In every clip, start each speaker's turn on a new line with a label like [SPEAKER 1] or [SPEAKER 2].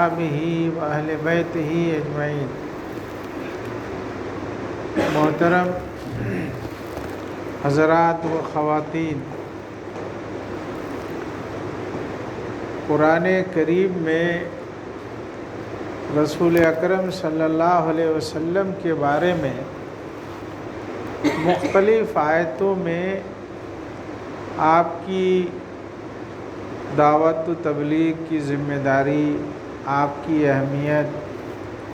[SPEAKER 1] اصحابہ و اہل بیتہ اجمعین۔ محترم حضرات و خواتین، قرآن کریم میں رسول اکرم صلی اللہ علیہ وسلم کے بارے میں مختلف آیتوں میں آپ کی دعوت و تبلیغ کی ذمہ داری، آپ کی اہمیت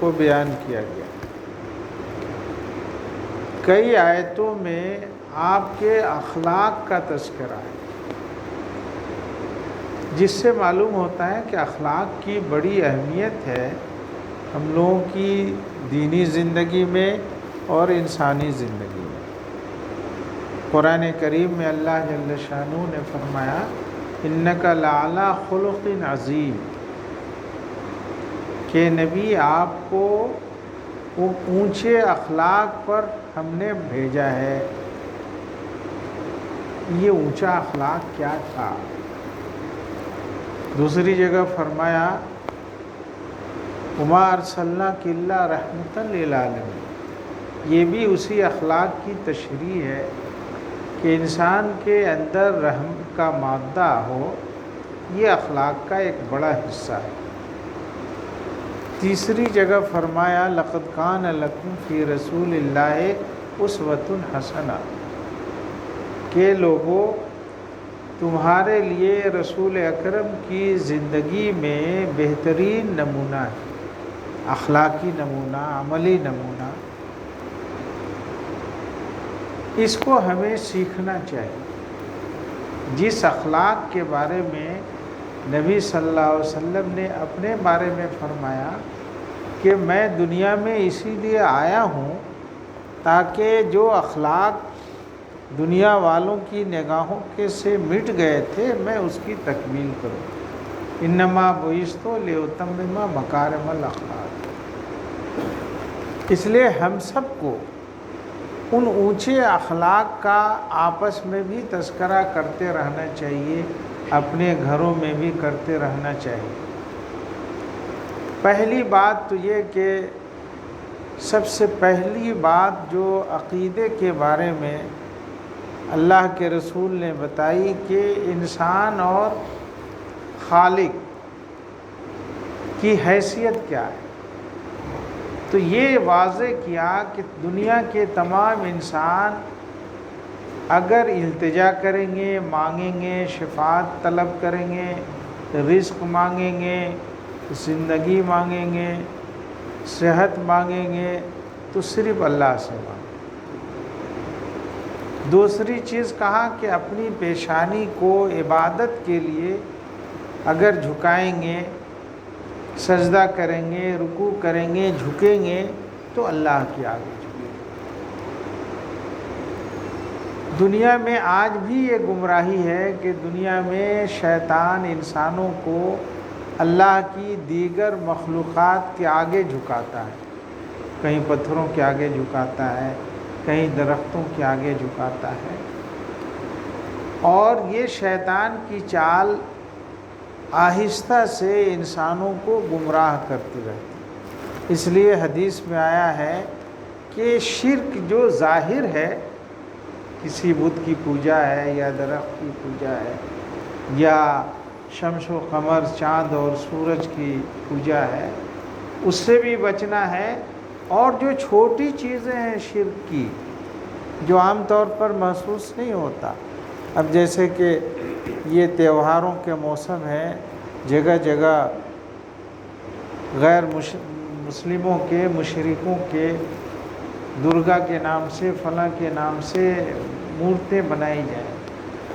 [SPEAKER 1] کو بیان کیا گیا۔ کئی آیتوں میں آپ کے اخلاق کا تذکرہ ہے، جس سے معلوم ہوتا ہے کہ اخلاق کی بڑی اہمیت ہے ہم لوگوں کی دینی زندگی میں اور انسانی زندگی میں۔ قرآن کریم میں اللہ جل شانہ نے فرمایا انک لعلی خلق عظیم، کہ نبی آپ کو اونچے اخلاق پر ہم نے بھیجا ہے۔ یہ اونچا اخلاق کیا تھا؟ دوسری جگہ فرمایا وما ارسلناک الا رحمۃ للعالمین۔ یہ بھی اسی اخلاق کی تشریح ہے کہ انسان کے اندر رحم کا مادہ ہو، یہ اخلاق کا ایک بڑا حصہ ہے۔ تیسری جگہ فرمایا لقد کان لکم فی رسول اللہ اسوۃ حسنہ، کہ لوگوں تمہارے لیے رسول اکرم کی زندگی میں بہترین نمونہ ہے، اخلاقی نمونہ، عملی نمونہ۔ اس کو ہمیں سیکھنا چاہیے۔ جس اخلاق کے بارے میں نبی صلی اللہ علیہ وسلم نے اپنے بارے میں فرمایا کہ میں دنیا میں اسی لیے آیا ہوں تاکہ جو اخلاق دنیا والوں کی نگاہوں کے سے مٹ گئے تھے میں اس کی تکمیل کروں۔ انما بعثت لاتمم مکارم الاخلاق۔ اس لیے ہم سب کو ان اونچے اخلاق کا آپس میں بھی تذکرہ کرتے رہنا چاہیے، اپنے گھروں میں بھی کرتے رہنا چاہیے۔ پہلی بات تو یہ کہ سب سے پہلی بات جو عقیدے کے بارے میں اللہ کے رسول نے بتائی کہ انسان اور خالق کی حیثیت کیا ہے، تو یہ واضح کیا کہ دنیا کے تمام انسان اگر التجا کریں گے، مانگیں گے، شفاعت طلب کریں گے، رزق مانگیں گے، زندگی مانگیں گے، صحت مانگیں گے، تو صرف اللہ سے مانگیں۔ دوسری چیز کہا کہ اپنی پیشانی کو عبادت کے لیے اگر جھکائیں گے، سجدہ کریں گے، رکوع کریں گے، جھکیں گے، تو اللہ کے آگے جھکیں گے۔ دنیا میں آج بھی یہ گمراہی ہے کہ دنیا میں شیطان انسانوں کو اللہ کی دیگر مخلوقات کے آگے جھکاتا ہے، کہیں پتھروں کے آگے جھکاتا ہے، کہیں درختوں کے آگے جھکاتا ہے، اور یہ شیطان کی چال آہستہ سے انسانوں کو گمراہ کرتی رہتی۔ اس لیے حدیث میں آیا ہے کہ شرک جو ظاہر ہے، کسی بت کی پوجا ہے یا درخت کی پوجا ہے یا شمس و قمر، چاند اور سورج کی پوجا ہے، اس سے بھی بچنا ہے۔ اور جو چھوٹی چیزیں ہیں شرک کی، جو عام طور پر محسوس نہیں ہوتا، اب جیسے کہ یہ تہواروں کے موسم ہے، جگہ جگہ غیر مسلموں کے، مشرکوں کے درگا کے نام سے، فلاں کے نام سے مورتیں بنائی جائیں۔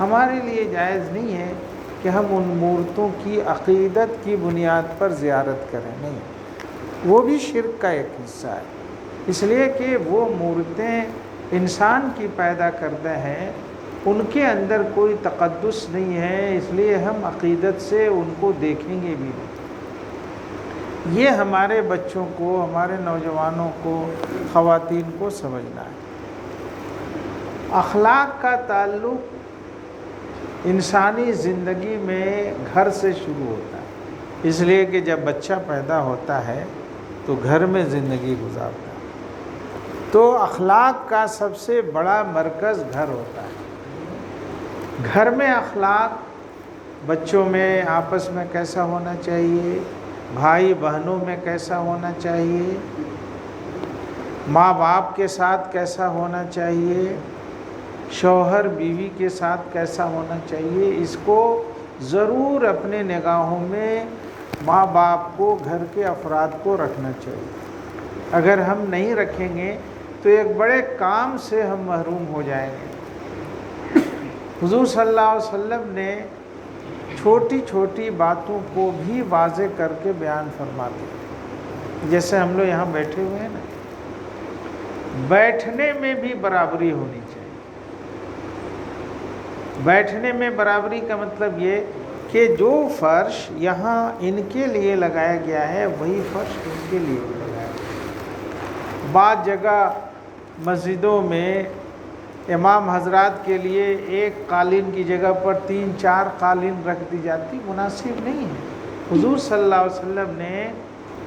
[SPEAKER 1] ہمارے لیے جائز نہیں ہے کہ ہم ان مورتوں کی عقیدت کی بنیاد پر زیارت کریں، نہیں، وہ بھی شرک کا ایک حصہ ہے۔ اس لیے کہ وہ مورتیں انسان کی پیدا کردہ ہیں، ان کے اندر کوئی تقدس نہیں ہے، اس لیے ہم عقیدت سے ان کو دیکھیں گے بھی نہیں۔ یہ ہمارے بچوں کو، ہمارے نوجوانوں کو، خواتین کو سمجھنا ہے۔ اخلاق کا تعلق انسانی زندگی میں گھر سے شروع ہوتا ہے۔ اس لیے کہ جب بچہ پیدا ہوتا ہے تو گھر میں زندگی گزارتا ہے، تو اخلاق کا سب سے بڑا مرکز گھر ہوتا ہے۔ گھر میں اخلاق، بچوں میں آپس میں کیسا ہونا چاہیے، بھائی بہنوں میں کیسا ہونا چاہیے، ماں باپ کے ساتھ کیسا ہونا چاہیے، شوہر بیوی کے ساتھ کیسا ہونا چاہیے، اس کو ضرور اپنے نگاہوں میں ماں باپ کو، گھر کے افراد کو رکھنا چاہیے۔ اگر ہم نہیں رکھیں گے تو ایک بڑے کام سے ہم محروم ہو جائیں گے۔ حضور صلی اللہ علیہ وسلم نے چھوٹی چھوٹی باتوں کو بھی واضح کر کے بیان فرماتے ہیں۔ جیسے ہم لوگ یہاں بیٹھے ہوئے ہیں نا، بیٹھنے میں بھی برابری ہونی چاہیے۔ بیٹھنے میں برابری کا مطلب یہ کہ جو فرش یہاں ان کے لیے لگایا گیا ہے وہی فرش ان کے لیے بھی لگایا گیا ہے۔ بعض جگہ مسجدوں میں امام حضرات کے لیے ایک قالین کی جگہ پر 3-4 قالین رکھ دی جاتی، مناسب نہیں ہے۔ حضور صلی اللہ علیہ وسلم نے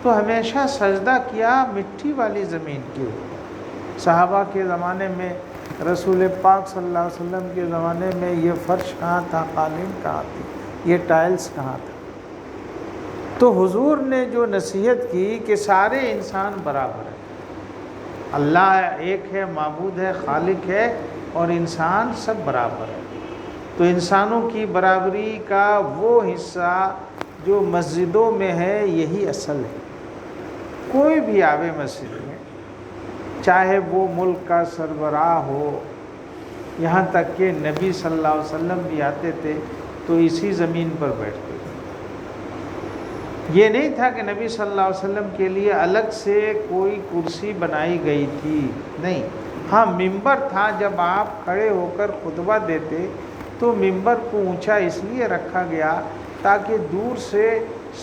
[SPEAKER 1] تو ہمیشہ سجدہ کیا مٹی والی زمین کے اوپر۔ صحابہ کے زمانے میں، رسول پاک صلی اللہ علیہ وسلم کے زمانے میں یہ فرش کہاں تھا، قالین کہاں تھی، یہ ٹائلز کہاں تھا؟ تو حضور نے جو نصیحت کی کہ سارے انسان برابر ہیں، اللہ ایک ہے، معبود ہے، خالق ہے، اور انسان سب برابر ہے۔ تو انسانوں کی برابری کا وہ حصہ جو مسجدوں میں ہے یہی اصل ہے۔ کوئی بھی آوے مسجد میں، چاہے وہ ملک کا سربراہ ہو، یہاں تک کہ نبی صلی اللہ علیہ وسلم بھی آتے تھے تو اسی زمین پر بیٹھتے تھے۔ یہ نہیں تھا کہ نبی صلی اللہ علیہ وسلم کے لیے الگ سے کوئی کرسی بنائی گئی تھی، نہیں۔ ہاں، ممبر تھا، جب آپ کھڑے ہو کر خطبہ دیتے تو ممبر کو اونچا اس لیے رکھا گیا تاکہ دور سے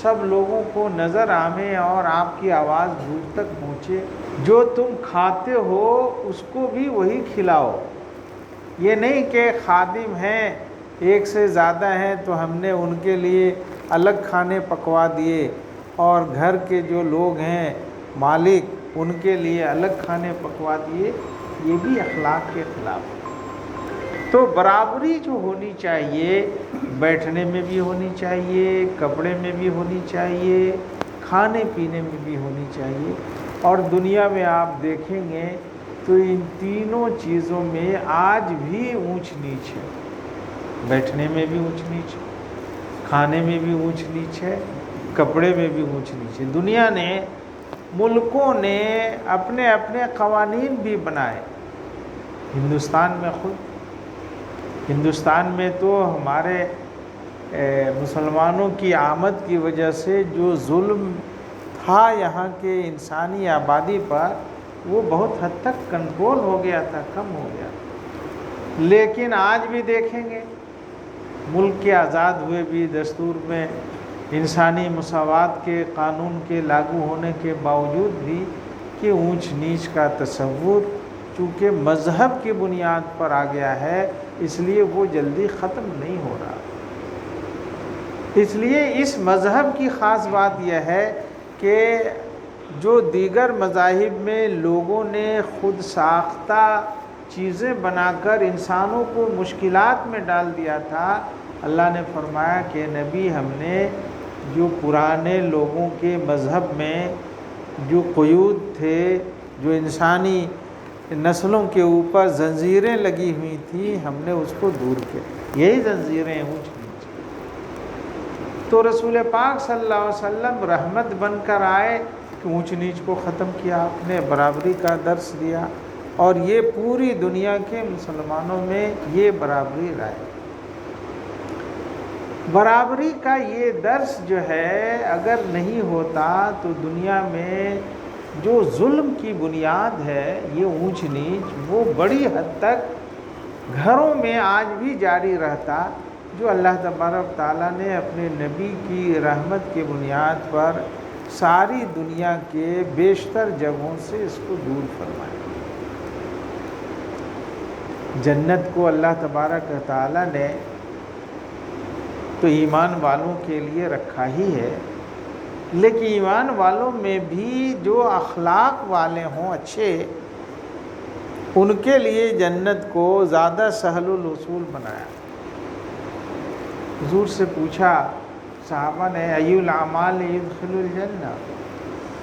[SPEAKER 1] سب لوگوں کو نظر آئے اور آپ کی آواز دور تک پہنچے۔ جو تم کھاتے ہو اس کو بھی وہی کھلاؤ۔ یہ نہیں کہ خادم ہیں، ایک سے زیادہ ہیں تو ہم نے ان کے لیے الگ کھانے پکوا دیے، اور گھر کے جو لوگ ہیں مالک ان کے لیے الگ کھانے پکوا دیے، یہ بھی اخلاق کے خلاف ہے۔ تو برابری جو ہونی چاہیے، بیٹھنے میں بھی ہونی چاہیے، کپڑے میں بھی ہونی چاہیے، کھانے پینے میں بھی ہونی چاہیے۔ اور دنیا میں آپ دیکھیں گے تو ان تینوں چیزوں میں آج بھی اونچ نیچ ہے۔ بیٹھنے میں بھی اونچ نیچ ہے، کھانے میں بھی اونچ نیچ ہے، کپڑے میں بھی اونچ نیچ ہے۔ دنیا نے، ملکوں نے اپنے اپنے قوانین بھی بنائے۔ ہندوستان میں تو ہمارے مسلمانوں کی آمد کی وجہ سے جو ظلم تھا یہاں کے انسانی آبادی پر، وہ بہت حد تک کنٹرول ہو گیا تھا، کم ہو گیا تھا۔ لیکن آج بھی دیکھیں گے، ملک کے آزاد ہوئے بھی دستور میں انسانی مساوات کے قانون کے لاگو ہونے کے باوجود بھی کہ اونچ نیچ کا تصور چونکہ مذہب کی بنیاد پر آ گیا ہے، اس لیے وہ جلدی ختم نہیں ہو رہا۔ اس لیے اس مذہب کی خاص بات یہ ہے کہ جو دیگر مذاہب میں لوگوں نے خود ساختہ چیزیں بنا کر انسانوں کو مشکلات میں ڈال دیا تھا، اللہ نے فرمایا کہ نبی، ہم نے جو پرانے لوگوں کے مذہب میں جو قیود تھے، جو انسانی نسلوں کے اوپر زنجیریں لگی ہوئی تھیں، ہم نے اس کو دور کیا۔ یہی زنجیریں اونچ نیچ۔ تو رسول پاک صلی اللہ علیہ وسلم رحمت بن کر آئے کہ اونچ نیچ کو ختم کیا، آپ نے برابری کا درس دیا، اور یہ پوری دنیا کے مسلمانوں میں یہ برابری رائے۔ برابری کا یہ درس جو ہے اگر نہیں ہوتا تو دنیا میں جو ظلم کی بنیاد ہے، یہ اونچ نیچ، وہ بڑی حد تک گھروں میں آج بھی جاری رہتا، جو اللہ تبارک تعالیٰ نے اپنے نبی کی رحمت کی بنیاد پر ساری دنیا کے بیشتر جگہوں سے اس کو دور فرمایا۔ جنت کو اللہ تبارک تعالیٰ نے تو ایمان والوں کے لیے رکھا ہی ہے، لیکن ایمان والوں میں بھی جو اخلاق والے ہوں اچھے، ان کے لیے جنت کو زیادہ سہل الوصول بنایا۔ حضور سے پوچھا صحابہ نے، ای الاعمال یدخل الجنہ،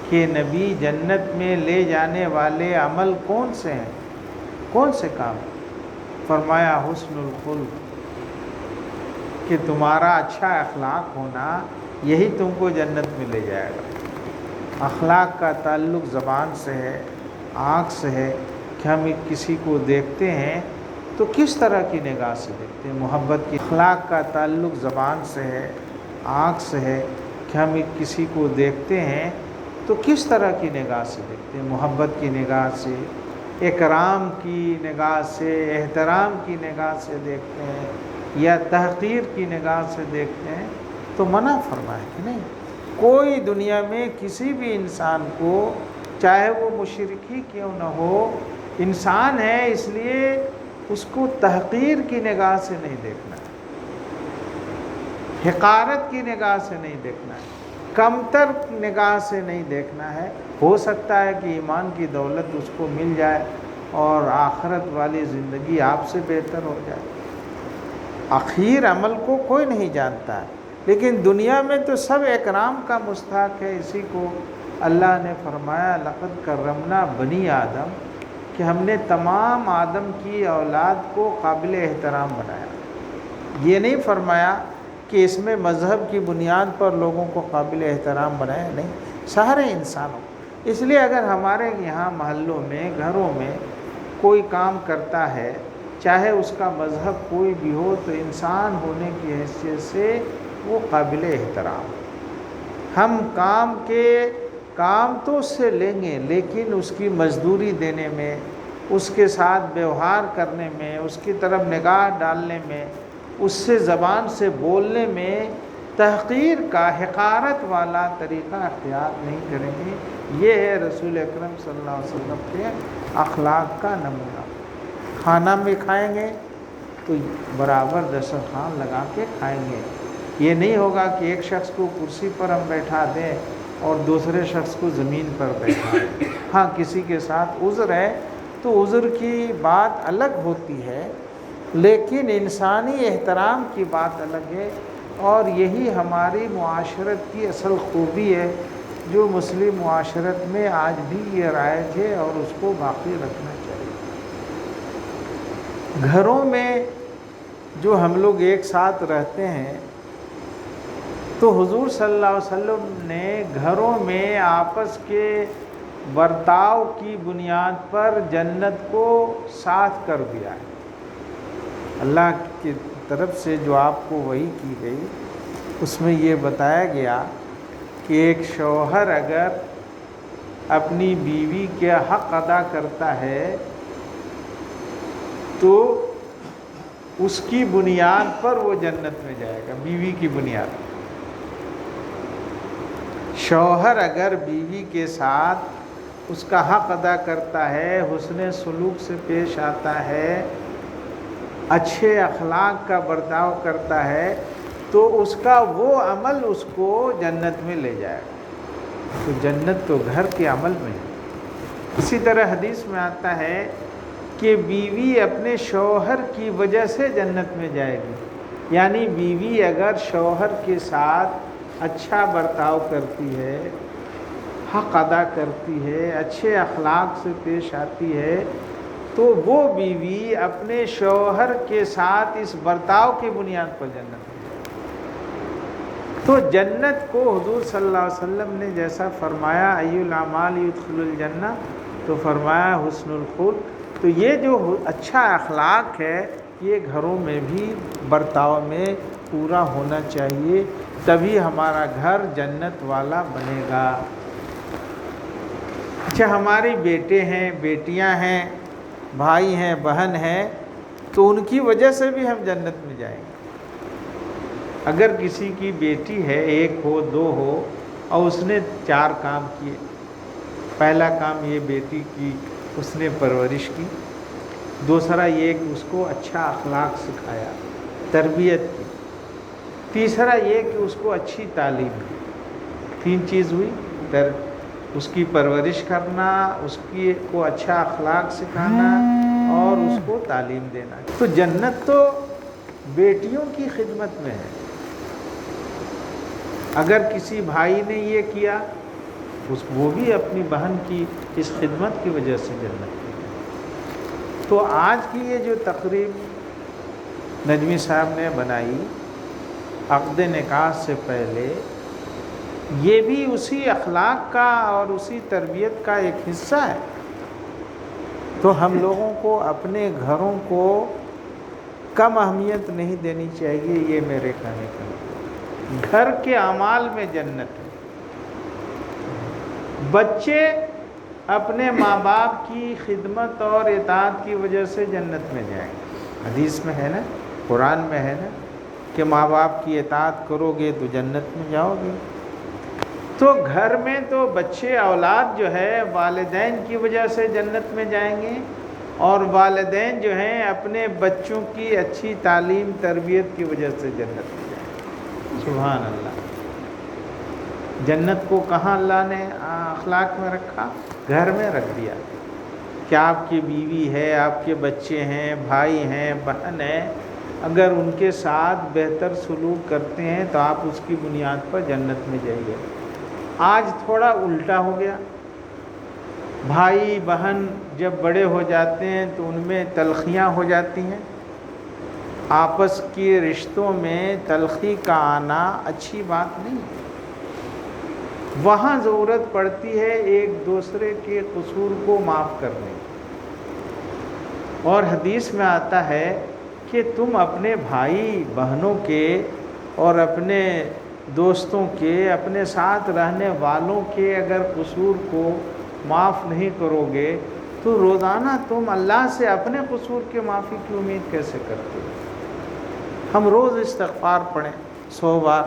[SPEAKER 1] کہ نبی جنت میں لے جانے والے عمل کون سے ہیں، کون سے کام؟ فرمایا حسن الخلق، کہ تمہارا اچھا اخلاق ہونا یہی تم کو جنت میں لے جائے گا۔ اخلاق کا تعلق زبان سے ہے، آنکھ سے ہے، کہ ہم کسی کو دیکھتے ہیں تو کس طرح کی نگاہ سے دیکھتے ہیں، محبت کی۔ اخلاق کا تعلق زبان سے ہے، آنکھ سے ہے، کہ ہم کسی کو دیکھتے ہیں تو کس طرح کی نگاہ سے دیکھتے ہیں، محبت کی نگاہ سے، اکرام کی نگاہ سے، احترام کی نگاہ سے دیکھتے ہیں یا تحقیر کی نگاہ سے دیکھتے ہیں، تو منع فرمائے کہ نہیں۔ کوئی دنیا میں کسی بھی انسان کو، چاہے وہ مشرک ہی کیوں نہ ہو، انسان ہے اس لیے اس کو تحقیر کی نگاہ سے نہیں دیکھنا ہے، حقارت کی نگاہ سے نہیں دیکھنا ہے، کمتر نگاہ سے نہیں دیکھنا ہے۔ ہو سکتا ہے کہ ایمان کی دولت اس کو مل جائے اور آخرت والی زندگی آپ سے بہتر ہو جائے۔ اخیر عمل کو کوئی نہیں جانتا ہے، لیکن دنیا میں تو سب اکرام کا مستحق ہے۔ اسی کو اللہ نے فرمایا لقد کرمنا بنی آدم، کہ ہم نے تمام آدم کی اولاد کو قابل احترام بنایا۔ یہ نہیں فرمایا کہ اس میں مذہب کی بنیاد پر لوگوں کو قابل احترام بنایا، نہیں، سارے انسانوں۔ اس لیے اگر ہمارے یہاں محلوں میں، گھروں میں کوئی کام کرتا ہے، چاہے اس کا مذہب کوئی بھی ہو، تو انسان ہونے کی حیثیت سے وہ قابل احترام۔ ہم کام تو اس سے لیں گے، لیکن اس کی مزدوری دینے میں، اس کے ساتھ ویوہار کرنے میں، اس کی طرف نگاہ ڈالنے میں، اس سے زبان سے بولنے میں تحقیر کا، حقارت والا طریقہ اختیار نہیں کریں گے۔ یہ ہے رسول اکرم صلی اللہ علیہ وسلم کے اخلاق کا نمونہ۔ کھانا میں کھائیں گے تو برابر دسترخوان لگا کے کھائیں گے۔ یہ نہیں ہوگا کہ ایک شخص کو کرسی پر ہم بیٹھا دیں اور دوسرے شخص کو زمین پر بیٹھا دیں۔ ہاں کسی کے ساتھ عذر ہے تو عذر کی بات الگ ہوتی ہے، لیکن انسانی احترام کی بات الگ ہے، اور یہی ہماری معاشرت کی اصل خوبی ہے، جو مسلم معاشرت میں آج بھی یہ رائج ہے اور اس کو باقی رکھنا چاہیے۔ گھروں میں جو ہم لوگ ایک ساتھ رہتے ہیں، تو حضور صلی اللہ علیہ وسلم نے گھروں میں آپس کے برتاؤ کی بنیاد پر جنت کو ساتھ کر دیا ہے۔ اللہ کی طرف سے جو آپ کو وحی کی گئی، اس میں یہ بتایا گیا کہ ایک شوہر اگر اپنی بیوی کے حق ادا کرتا ہے تو اس کی بنیاد پر وہ جنت میں جائے گا، بیوی کی بنیاد پر۔ شوہر اگر بیوی کے ساتھ اس کا حق ادا کرتا ہے، حسن سلوک سے پیش آتا ہے، اچھے اخلاق کا برتاؤ کرتا ہے، تو اس کا وہ عمل اس کو جنت میں لے جائے گا۔ تو جنت تو گھر کے عمل میں ہے۔ اسی طرح حدیث میں آتا ہے کہ بیوی اپنے شوہر کی وجہ سے جنت میں جائے گی، یعنی بیوی اگر شوہر کے ساتھ اچھا برتاؤ کرتی ہے، حق ادا کرتی ہے، اچھے اخلاق سے پیش آتی ہے، تو وہ بیوی اپنے شوہر کے ساتھ اس برتاؤ کی بنیاد پر جنت میں جائے گی۔ تو جنت کو حضور صلی اللہ علیہ وسلم نے جیسا فرمایا ای الاعمال یدخل الجنہ، تو فرمایا حسن الخلق۔ تو یہ جو اچھا اخلاق ہے، یہ گھروں میں بھی برتاؤ میں پورا ہونا چاہیے، تبھی ہمارا گھر جنت والا بنے گا۔ اچھا، ہماری بیٹے ہیں، بیٹیاں ہیں، بھائی ہیں، بہن ہیں، تو ان کی وجہ سے بھی ہم جنت میں جائیں گے۔ اگر کسی کی بیٹی ہے، ایک ہو، دو ہو، اور اس نے 4 کام کیے۔ پہلا کام یہ بیٹی کی اس نے پرورش کی، دوسرا یہ کہ اس کو اچھا اخلاق سکھایا، تربیت کی، تیسرا یہ کہ اس کو اچھی تعلیم دی، 3 چیز ہوئی، اس کی پرورش کرنا، اس کی کو اچھا اخلاق سکھانا اور اس کو تعلیم دینا۔ تو جنت تو بیٹیوں کی خدمت میں ہے۔ اگر کسی بھائی نے یہ کیا وہ بھی اپنی بہن کی اس خدمت کی وجہ سے جنت میں ہے۔ تو آج کی یہ جو تقریب نجمی صاحب نے بنائی عقد نکاح سے پہلے، یہ بھی اسی اخلاق کا اور اسی تربیت کا ایک حصہ ہے۔ تو ہم لوگوں کو اپنے گھروں کو کم اہمیت نہیں دینی چاہیے، یہ میرے کہنے کا مطلب۔ گھر کے اعمال میں جنت ہے۔ بچے اپنے ماں باپ کی خدمت اور اطاعت کی وجہ سے جنت میں جائیں گے۔ حدیث میں ہے نا، قرآن میں ہے نا کہ ماں باپ کی اطاعت کرو گے تو جنت میں جاؤ گے۔ تو گھر میں تو بچے اولاد جو ہے والدین کی وجہ سے جنت میں جائیں گے، اور والدین جو ہیں اپنے بچوں کی اچھی تعلیم تربیت کی وجہ سے جنت میں جائیں گے۔ سبحان اللہ۔ جنت کو کہاں اللہ نے اخلاق میں رکھا؟ گھر میں رکھ دیا کہ آپ کی بیوی ہے، آپ کے بچے ہیں، بھائی ہیں، بہن ہیں، اگر ان کے ساتھ بہتر سلوک کرتے ہیں تو آپ اس کی بنیاد پر جنت میں جائیے۔ آج تھوڑا الٹا ہو گیا، بھائی بہن جب بڑے ہو جاتے ہیں تو ان میں تلخیاں ہو جاتی ہیں۔ آپس کے رشتوں میں تلخی کا آنا اچھی بات نہیں ہے۔ وہاں ضرورت پڑتی ہے ایک دوسرے کے قصور کو معاف کرنے کی، اور حدیث میں آتا ہے کہ تم اپنے بھائی بہنوں کے اور اپنے دوستوں کے، اپنے ساتھ رہنے والوں کے اگر قصور کو معاف نہیں کرو گے تو روزانہ تم اللہ سے اپنے قصور کے معافی کی امید کیسے کرتے ہو؟ ہم روز استغفار پڑھیں 100 بار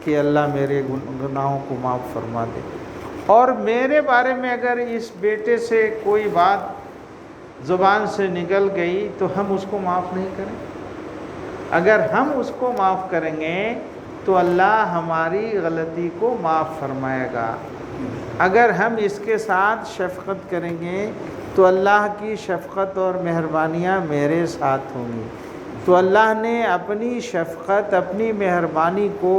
[SPEAKER 1] کہ اللہ میرے گناہوں کو معاف فرما دے، اور میرے بارے میں اگر اس بیٹے سے کوئی بات زبان سے نکل گئی تو ہم اس کو معاف نہیں کریں۔ اگر ہم اس کو معاف کریں گے تو اللہ ہماری غلطی کو معاف فرمائے گا۔ اگر ہم اس کے ساتھ شفقت کریں گے تو اللہ کی شفقت اور مہربانیاں میرے ساتھ ہوں گی۔ تو اللہ نے اپنی شفقت، اپنی مہربانی کو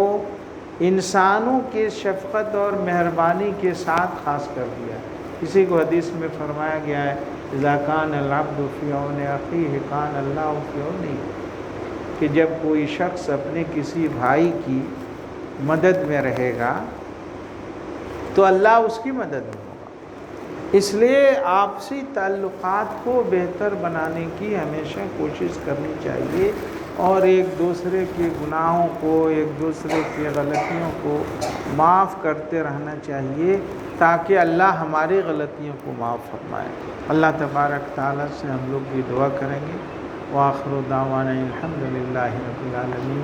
[SPEAKER 1] انسانوں کے شفقت اور مہربانی کے ساتھ خاص کر دیا۔ کسی کو حدیث میں فرمایا گیا ہے اذا کان العبد فی عون اخیہ کان اللہ فی عونہ، کہ جب کوئی شخص اپنے کسی بھائی کی مدد میں رہے گا تو اللہ اس کی مدد میں ہوگا۔ اس لیے آپسی تعلقات کو بہتر بنانے کی ہمیشہ کوشش کرنی چاہیے، اور ایک دوسرے کے گناہوں کو، ایک دوسرے کی غلطیوں کو معاف کرتے رہنا چاہیے تاکہ اللہ ہماری غلطیوں کو معاف فرمائے۔ اللہ تبارک تعالیٰ سے ہم لوگ بھی دعا کریں گے۔ وآخر دعوانا الحمد للہ رب العالمین۔